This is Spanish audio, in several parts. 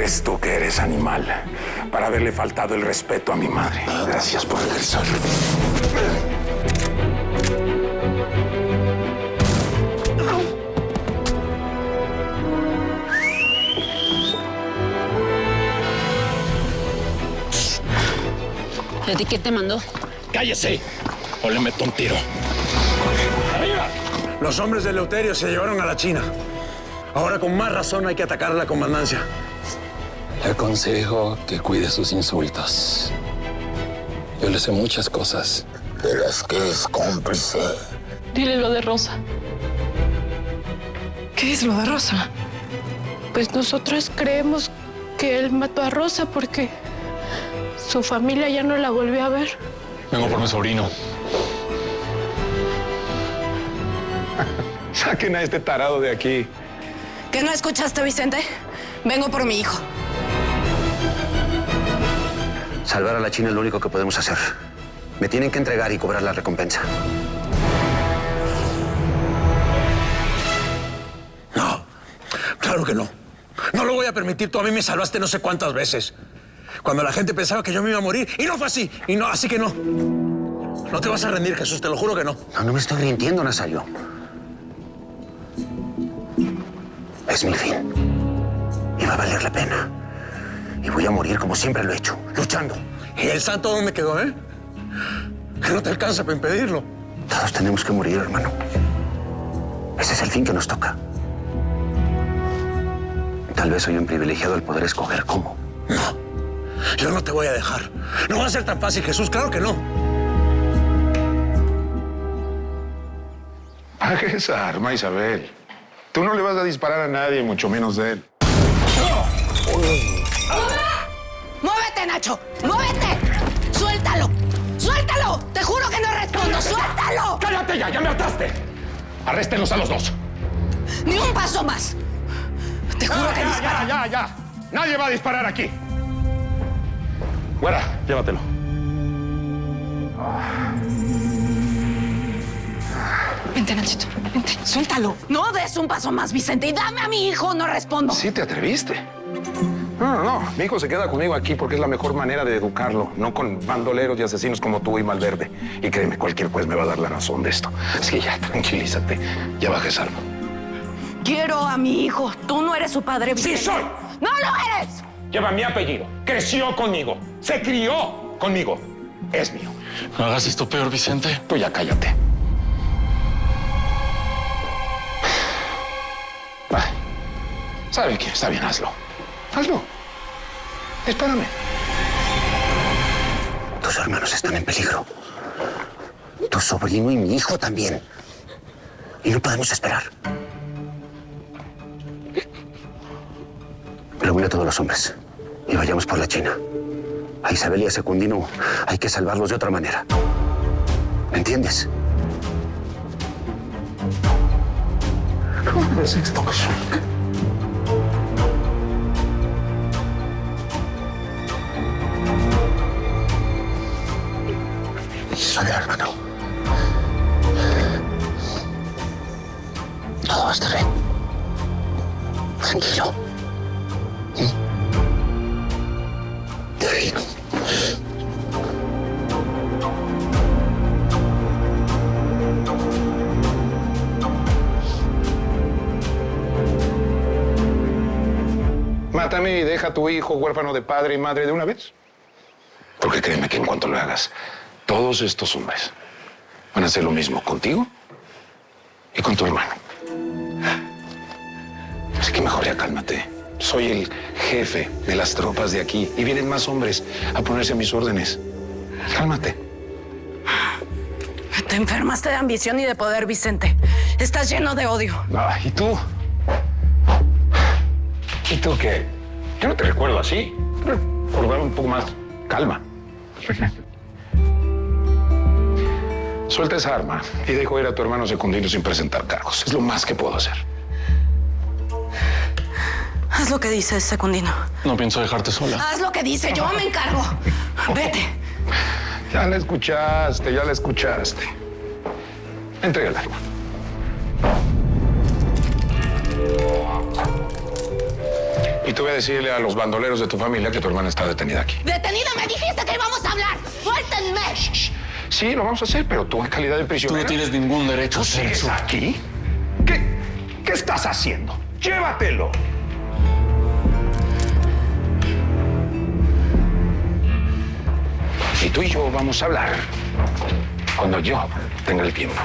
eres tú que eres animal para haberle faltado el respeto a mi madre. Gracias por regresar. ¿A ti quién te mandó? ¡Cállese! O le meto un tiro. ¡Arriba! Los hombres de Eleuterio se llevaron a la China. Ahora con más razón hay que atacar a la comandancia. Le aconsejo que cuide sus insultos. Yo le sé muchas cosas. De las que es cómplice. Dile lo de Rosa. ¿Qué es lo de Rosa? Pues nosotros creemos que él mató a Rosa porque su familia ya no la volvió a ver. Vengo por mi sobrino. Saquen a este tarado de aquí. ¿Qué no escuchaste, Vicente? Vengo por mi hijo. Salvar a la China es lo único que podemos hacer. Me tienen que entregar y cobrar la recompensa. No, claro que no. No lo voy a permitir. Tú a mí me salvaste no sé cuántas veces. Cuando la gente pensaba que yo me iba a morir. Y no fue así. Y no, así que no. No te vas a rendir, Jesús. Te lo juro que no. No me estoy rindiendo, Nazario. Es mi fin. Y va a valer la pena. Y voy a morir como siempre lo he hecho, luchando. ¿Y el santo dónde quedó, eh? Que no te alcanza para impedirlo. Todos tenemos que morir, hermano. Ese es el fin que nos toca. Tal vez soy un privilegiado al poder escoger cómo. No, yo no te voy a dejar. No va a ser tan fácil, Jesús, claro que no. Baje esa arma, Isabel. Tú no le vas a disparar a nadie, mucho menos de él. ¡Muévete, Nacho! ¡Muévete! ¡Suéltalo! ¡Suéltalo! ¡Te juro que no respondo! ¡Suéltalo! ¡Cállate ya! ¡Ya me hartaste! Arréstenlos a los dos. ¡Ni un paso más! Te juro que disparo. Ya. Nadie va a disparar aquí. Güera, llévatelo. Vente, Nachito, vente. Suéltalo. No des un paso más, Vicente. Y dame a mi hijo, no respondo. Sí te atreviste. No. Mi hijo se queda conmigo aquí porque es la mejor manera de educarlo, no con bandoleros y asesinos como tú y Malverde. Y créeme, cualquier juez me va a dar la razón de esto. Así que ya, tranquilízate. Ya bajes arma. Quiero a mi hijo. Tú no eres su padre, Vicente. ¡Sí soy! ¡No lo eres! Lleva mi apellido. Creció conmigo. Se crió conmigo. Es mío. No hagas esto peor, Vicente. Tú ya cállate. Ay, ¿sabe qué? Está bien, hazlo. Hazlo. Espérame. Tus hermanos están en peligro. Tu sobrino y mi hijo también. Y no podemos esperar. Reúne a todos los hombres y vayamos por la China. A Isabel y a Secundino hay que salvarlos de otra manera. ¿Me entiendes? ¿Cómo es esto? Suave, hermano. Todo va a estar bien. Tranquilo. Mátame y deja a tu hijo huérfano de padre y madre de una vez. Porque créeme que en cuanto lo hagas, todos estos hombres van a hacer lo mismo contigo y con tu hermano. Así que mejor ya cálmate. Soy el jefe de las tropas de aquí y vienen más hombres a ponerse a mis órdenes. Cálmate. Te enfermaste de ambición y de poder, Vicente. Estás lleno de odio. Ah, ¿y tú? ¿Y tú qué? Yo no te recuerdo así. Recordar un poco más calma. Suelta esa arma y dejo ir a tu hermano Secundino sin presentar cargos. Es lo más que puedo hacer. Haz lo que dices, Secundino. No pienso dejarte sola. Haz lo que dice, yo me encargo. Vete. Ya la escuchaste, ya la escuchaste. Entrega el arma. Y te voy a decirle a los bandoleros de tu familia que tu hermana está detenida aquí. ¡Detenida! ¡Me dijiste que íbamos a hablar! ¡Suéltenme! Sí, lo vamos a hacer, pero tú en calidad de Tú prisionera... no tienes ningún derecho a ¿Tú hacer sigues eso. aquí? ¿Qué estás haciendo? ¡Llévatelo! Y tú y yo vamos a hablar cuando yo tenga el tiempo.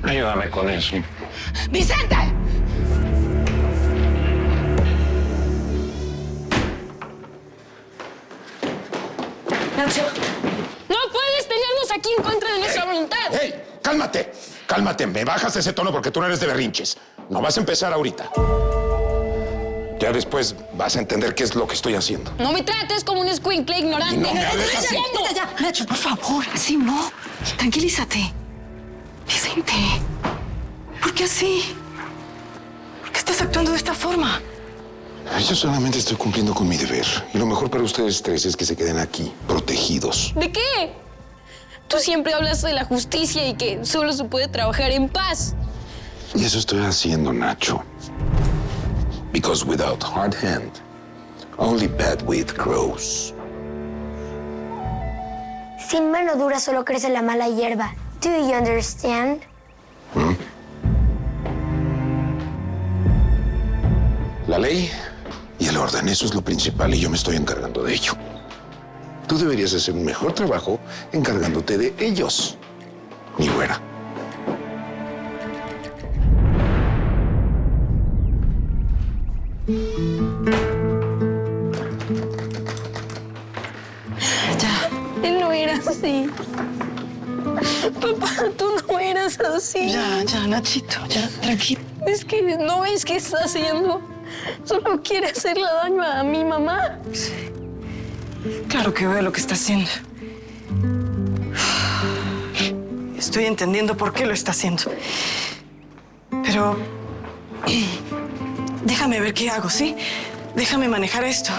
Ayúdame con eso. ¡Vicente! Nacho. No puedes tenernos aquí en contra de nuestra voluntad. ¡Hey! ¡Cálmate! Cálmate. Me bajas ese tono porque tú no eres de berrinches. No vas a empezar ahorita. Ya después vas a entender qué es lo que estoy haciendo. No me trates como un escuincle ignorante. No me hables así. Ya, Nacho, por favor, así no. Tranquilízate. Vicente, ¿por qué así? ¿Por qué estás actuando de esta forma? Yo solamente estoy cumpliendo con mi deber. Y lo mejor para ustedes tres es que se queden aquí, protegidos. ¿De qué? Tú siempre hablas de la justicia y que solo se puede trabajar en paz. Y eso estoy haciendo, Nacho. Because without hard hand, only bad weed grows. Sin mano dura solo crece la mala hierba. Do you understand? La ley y el orden, eso es lo principal y yo me estoy encargando de ello. Tú deberías hacer un mejor trabajo encargándote de ellos, mi güera. Él no era así. Papá, tú no eras así. Ya, Nachito, ya, tranquilo. Es que no ves qué está haciendo. Solo quiere hacerle daño a mi mamá. Claro que veo lo que está haciendo. Estoy entendiendo por qué lo está haciendo. Pero déjame ver qué hago, ¿sí? Déjame manejar esto.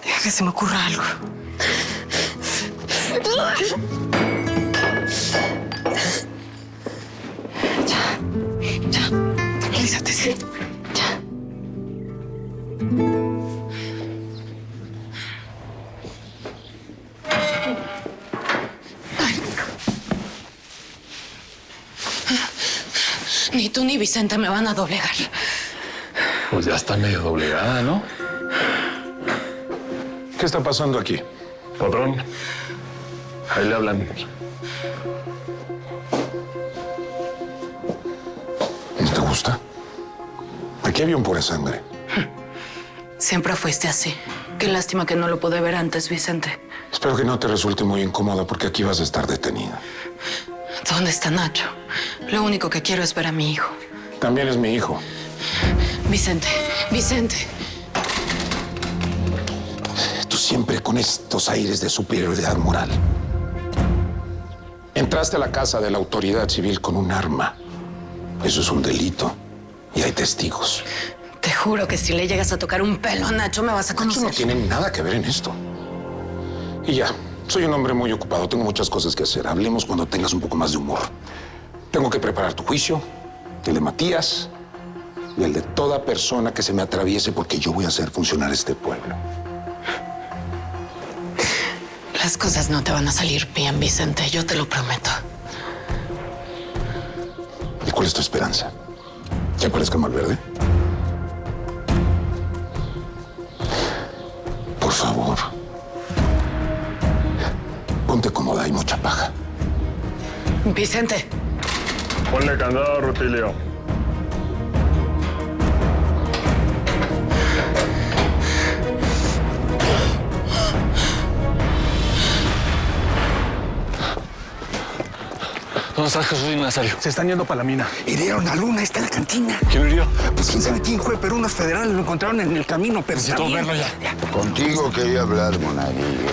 Deja que se me ocurra algo. Ya. Tranquilízate, ¿sí? Ya. Ni tú ni Vicente me van a doblegar. Pues ya está medio doblegada, ¿no? ¿Qué está pasando aquí? Patrón, ahí le hablan. ¿No te gusta? Aquí había un pura sangre. Siempre fuiste así. Qué lástima que no lo pude ver antes, Vicente. Espero que no te resulte muy incómodo porque aquí vas a estar detenida. ¿Dónde está Nacho? Lo único que quiero es ver a mi hijo. También es mi hijo. Vicente, Vicente. Tú siempre con estos aires de superioridad moral. Entraste a la casa de la autoridad civil con un arma. Eso es un delito y hay testigos. Te juro que si le llegas a tocar un pelo a Nacho, me vas a Nacho conocer. no tiene nada que ver en esto. Y ya, soy un hombre muy ocupado. Tengo muchas cosas que hacer. Hablemos cuando tengas un poco más de humor. Tengo que preparar tu juicio, el de Matías y el de toda persona que se me atraviese porque yo voy a hacer funcionar este pueblo. Las cosas no te van a salir bien, Vicente. Yo te lo prometo. ¿Y cuál es tu esperanza? ¿Que aparezca Malverde? Por favor. Ponte cómoda, hay mucha paja. Vicente. Ponle candado, Rutilio. ¿Dónde está Jesús y Nazario? Se están yendo para la mina. Hirieron a Luna, está en la cantina. ¿Quién lo hirió? Pues quién sabe quién fue, pero unos federales lo encontraron en el camino, pero está Necesito bien. verlo ya. Contigo quería hablar, monaguillo.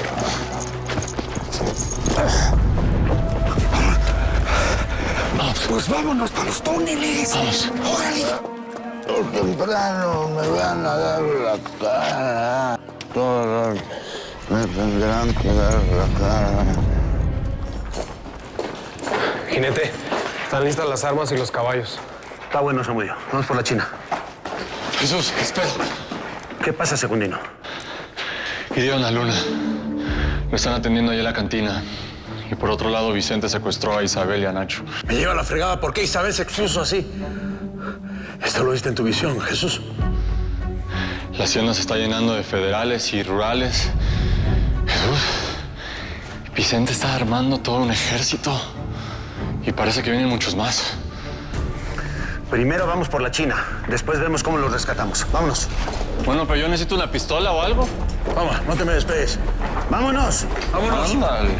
Pues vámonos para los túneles. Vamos. Órale. Por temprano me van a dar la cara. Todos me tendrán que dar la cara. Jinete, están listas las armas y los caballos. Está bueno, Samudio. Vamos por la China. Jesús, espera. ¿Qué pasa, Secundino? Hirieron a Luna. Lo están atendiendo ahí en la cantina. Y por otro lado, Vicente secuestró a Isabel y a Nacho. Me lleva la fregada. ¿Por qué Isabel se expuso así? Esto lo viste en tu visión, Jesús. La hacienda se está llenando de federales y rurales. Jesús, Vicente está armando todo un ejército. Y parece que vienen muchos más. Primero vamos por la China. Después vemos cómo los rescatamos. Vámonos. Bueno, pero yo necesito una pistola o algo. Vamos, no te me despegues. ¡Vámonos! ¡Vámonos! Ándale.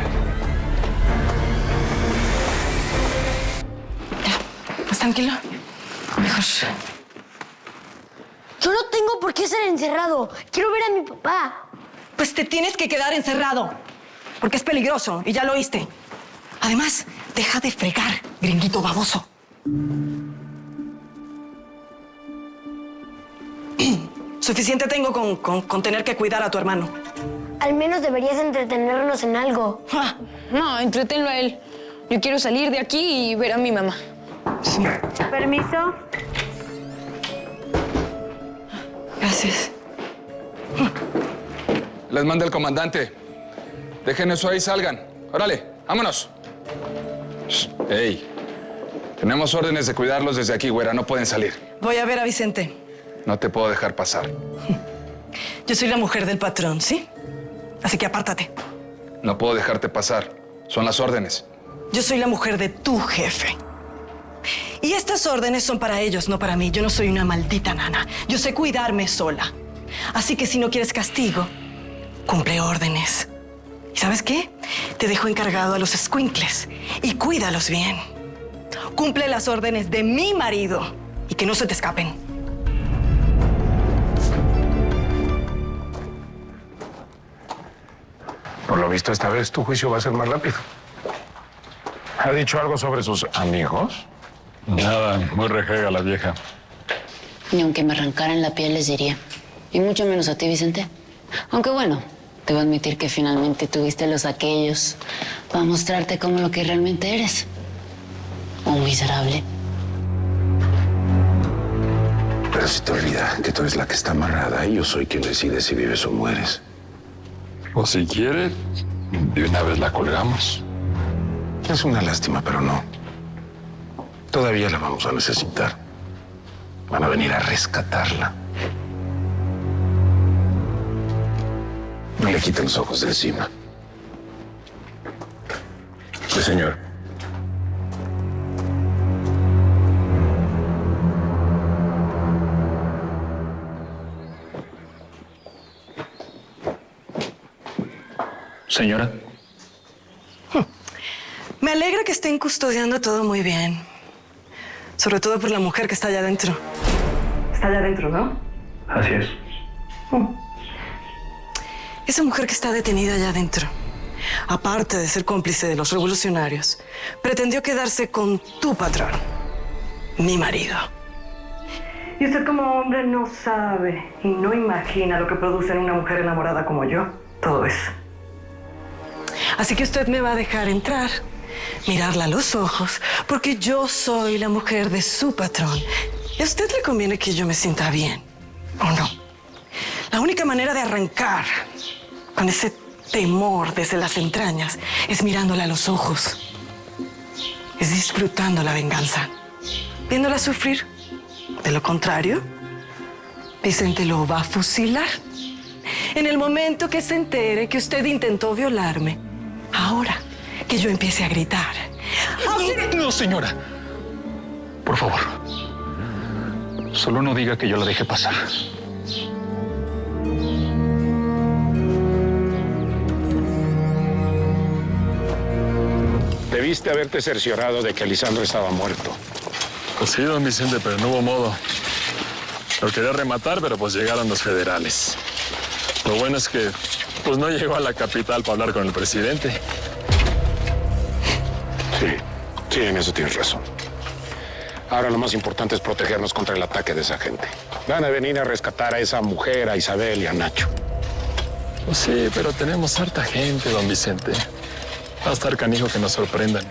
¿Más tranquilo? Mejor. Yo no tengo por qué ser encerrado. Quiero ver a mi papá. Pues te tienes que quedar encerrado. Porque es peligroso y ya lo oíste. Además, deja de fregar, gringuito baboso. Suficiente tengo con tener que cuidar a tu hermano. Al menos deberías entretenernos en algo. Ah, No, entreténlo a él. Yo quiero salir de aquí y ver a mi mamá. sí. Permiso. Gracias. Les manda el comandante. Dejen eso ahí, salgan. Órale, vámonos. Ey, tenemos órdenes de cuidarlos desde aquí, güera. No pueden salir. Voy a ver a Vicente. No te puedo dejar pasar. Yo soy la mujer del patrón, ¿sí? Así que apártate. No puedo dejarte pasar. Son las órdenes. Yo soy la mujer de tu jefe. Y estas órdenes son para ellos, no para mí. Yo no soy una maldita nana. Yo sé cuidarme sola. Así que si no quieres castigo, cumple órdenes. ¿Y sabes qué? Te dejo encargado a los escuincles y cuídalos bien. Cumple las órdenes de mi marido y que no se te escapen. Por lo visto, esta vez tu juicio va a ser más rápido. ¿Ha dicho algo sobre sus amigos? Nada, muy rejega la vieja. Ni aunque me arrancaran la piel les diría. Y mucho menos a ti, Vicente. Aunque bueno, te voy a admitir que finalmente tuviste los aquellos para mostrarte como lo que realmente eres. Un miserable. Pero se te olvida que tú eres la que está amarrada y yo soy quien decide si vives o mueres. O si quiere, de una vez la colgamos. Es una lástima, pero no. Todavía la vamos a necesitar. Van a venir a rescatarla. No le quiten los ojos de encima. Sí, señor. Señora. Me alegra que estén custodiando todo muy bien. Sobre todo por la mujer que está allá adentro. Está allá adentro, ¿no? Así es. Esa mujer que está detenida allá adentro, aparte de ser cómplice de los revolucionarios, pretendió quedarse con tu patrón, mi marido. Y usted como hombre no sabe y no imagina lo que produce en una mujer enamorada como yo, todo eso. Así que usted me va a dejar entrar, mirarla a los ojos, porque yo soy la mujer de su patrón. Y a usted le conviene que yo me sienta bien, ¿o no? La única manera de arrancar con ese temor desde las entrañas es mirándola a los ojos. Es disfrutando la venganza, viéndola sufrir. De lo contrario, Vicente lo va a fusilar. En el momento que se entere que usted intentó violarme, ahora que yo empiece a gritar. No, señora. Por favor. Solo no diga que yo la dejé pasar. Debiste haberte cerciorado de que Lisandro estaba muerto. Pues sí, don Vicente, pero no hubo modo. Lo quería rematar, pero pues llegaron los federales. Lo bueno es que pues no llegó a la capital para hablar con el presidente. Sí, en eso tienes razón. Ahora lo más importante es protegernos contra el ataque de esa gente. Van a venir a rescatar a esa mujer, a Isabel y a Nacho. Pues sí, pero tenemos harta gente, don Vicente. Va a estar canijo que nos sorprendan.